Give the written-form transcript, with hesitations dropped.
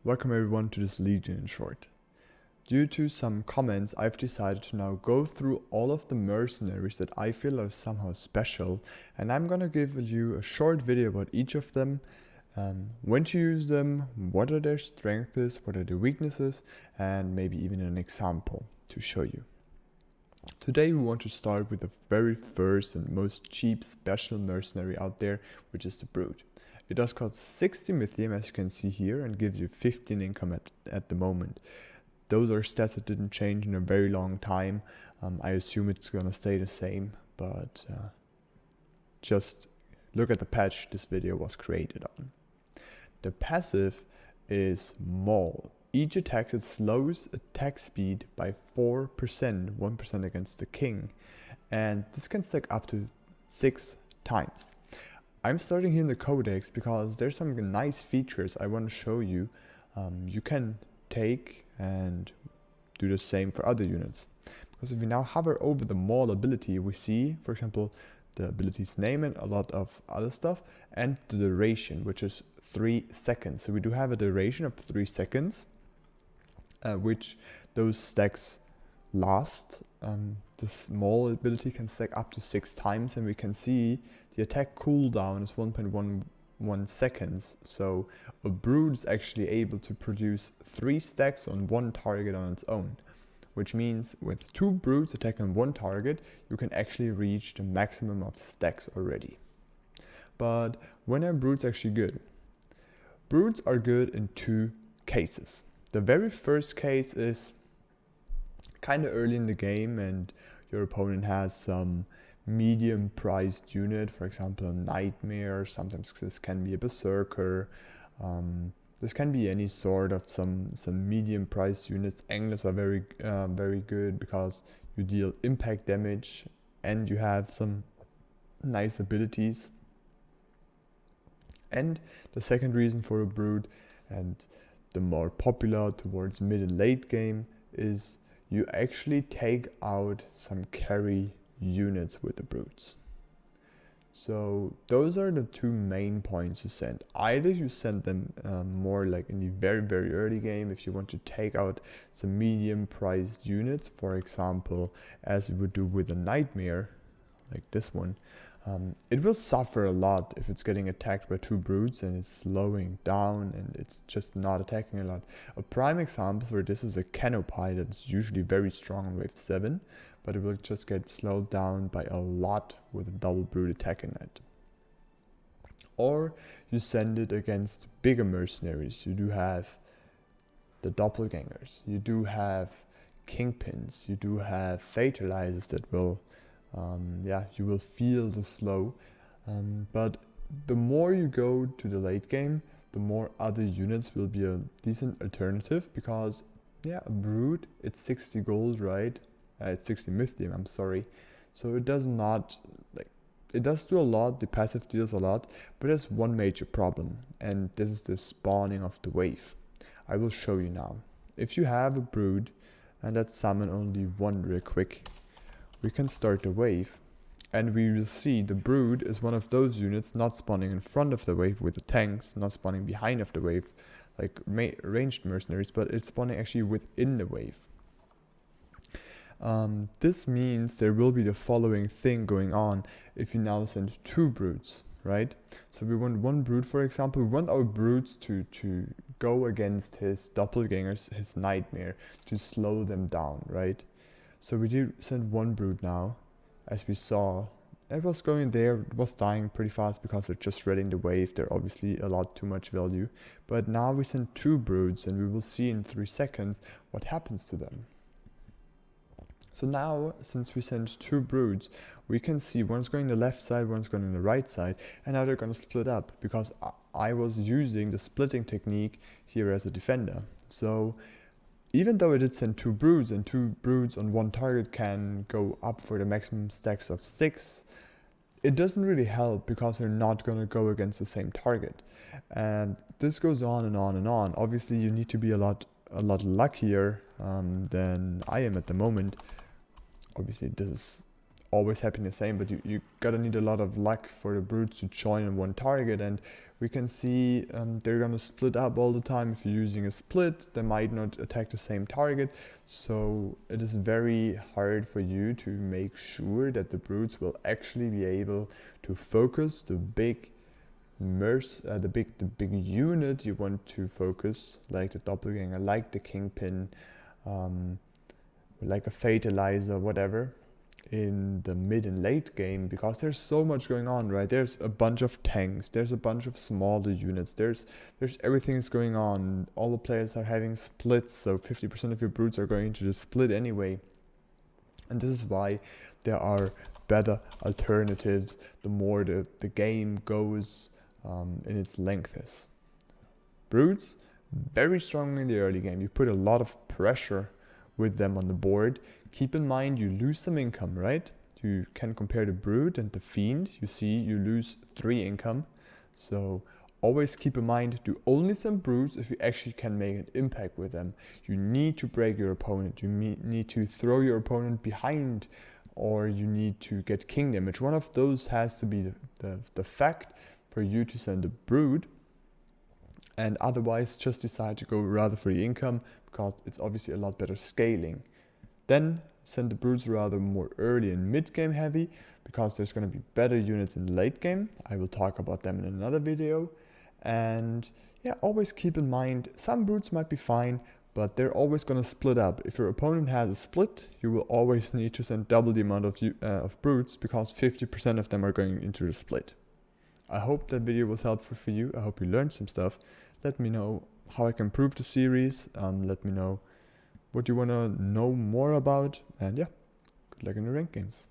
Welcome everyone to this Legion in short. Due to some comments, I've decided to now go through all of the mercenaries that I feel are somehow special, and I'm gonna give you a short video about each of them, when to use them, what are their strengths, what are their weaknesses, and maybe even an example to show you. Today we want to start with the very first and most cheap special mercenary out there, which is the Brute. It does cost 60 Mythium, as you can see here, and gives you 15 income at the moment. Those are stats that didn't change in a very long time. I assume it's gonna stay the same, but just look at the patch this video was created on. The passive is Maul. Each attack that slows attack speed by 4%, 1% against the king, and this can stack up to 6 times. I'm starting here in the codex because there's some nice features I want to show you. You can take and do the same for other units. Because if we now hover over the Maul ability, we see, for example, the ability's name and a lot of other stuff, and the duration, which is 3 seconds. So we do have a duration of 3 seconds, which those stacks last. This Maul ability can stack up to 6 times, and we can see the attack cooldown is 1.11 seconds. So a Brute is actually able to produce 3 stacks on one target on its own, which means with 2 Brutes attacking one target, you can actually reach the maximum of stacks already. But when are Brutes actually good? Brutes are good in 2 cases. The very first case is kind of early in the game and your opponent has some medium priced unit, for example a Nightmare. Sometimes this can be a Berserker, this can be any sort of some medium priced units. Anglers are very good because you deal impact damage and you have some nice abilities. And the second reason for a Brute, and the more popular towards mid and late game, is you actually take out some carry units with the Brutes. So those are the 2 main points you send. Either you send them more like in the very early game if you want to take out some medium priced units, for example as you would do with a Nightmare like this one. It will suffer a lot if it's getting attacked by 2 Brutes and it's slowing down and it's just not attacking a lot. A prime example for this is a Canopy that's usually very strong on wave 7, but it will just get slowed down by a lot with a double Brute attacking it. Or you send it against bigger mercenaries. You do have the doppelgangers, you do have kingpins, you do have fatalizers that will you will feel the slow, but the more you go to the late game, the more other units will be a decent alternative, because a Brute, it's 60 gold, right? It's 60 Mythium, I'm sorry. So it does not, it does do a lot, the passive deals a lot, but there's one major problem, and this is the spawning of the wave. I will show you now. If you have a Brute, and let's summon only one real quick, we can start the wave, and we will see the Brute is one of those units not spawning in front of the wave with the tanks, not spawning behind of the wave like ranged mercenaries, but it's spawning actually within the wave. This means there will be the following thing going on if you now send 2 Brutes, right? So we want 1 Brute, for example. We want our Brutes to go against his doppelgangers, his Nightmare, to slow them down, right? So we do send 1 Brute now. As we saw, it was going there, it was dying pretty fast because they're just reading the wave. They're obviously a lot too much value. But now we send 2 Brutes and we will see in 3 seconds what happens to them. So now, since we send 2 Brutes, we can see one's going the left side, one's going on the right side, and now they're going to split up, because I was using the splitting technique here as a defender. So even though I did send 2 Brutes, and 2 Brutes on one target can go up for the maximum stacks of 6, it doesn't really help because they're not going to go against the same target. And this goes on and on and on. Obviously you need to be a lot luckier than I am at the moment. Obviously this is always happening the same, but you gotta need a lot of luck for the Brutes to join on one target, and we can see they're going to split up all the time. If you're using a split, they might not attack the same target, so it is very hard for you to make sure that the brutes will actually be able to focus the big the big unit you want to focus, like the doppelganger, like the kingpin, like a fatalizer, whatever, in the mid and late game, because there's so much going on, right? There's a bunch of tanks, there's a bunch of smaller units, there's everything is going on. All the players are having splits, so 50% of your brutes are going into the split anyway. And this is why there are better alternatives the more the game goes in its length. Brutes, very strong in the early game. You put a lot of pressure with them on the board. Keep in mind you lose some income, right? You can compare the brute and the fiend. You see you lose 3 income. So always keep in mind, do only some brutes if you actually can make an impact with them. You need to break your opponent. You need to throw your opponent behind, or you need to get king damage. One of those has to be the fact for you to send a brute, and otherwise just decide to go rather for the income, because it's obviously a lot better scaling. Then send the brutes rather more early and mid game heavy, because there's going to be better units in the late game. I will talk about them in another video. And yeah, always keep in mind, some brutes might be fine, but they're always going to split up. If your opponent has a split, you will always need to send double the amount of brutes, because 50% of them are going into the split. I hope that video was helpful for you. I hope you learned some stuff. Let me know how I can improve the series. Let me know what you want to know more about. And yeah, good luck in the ranked games.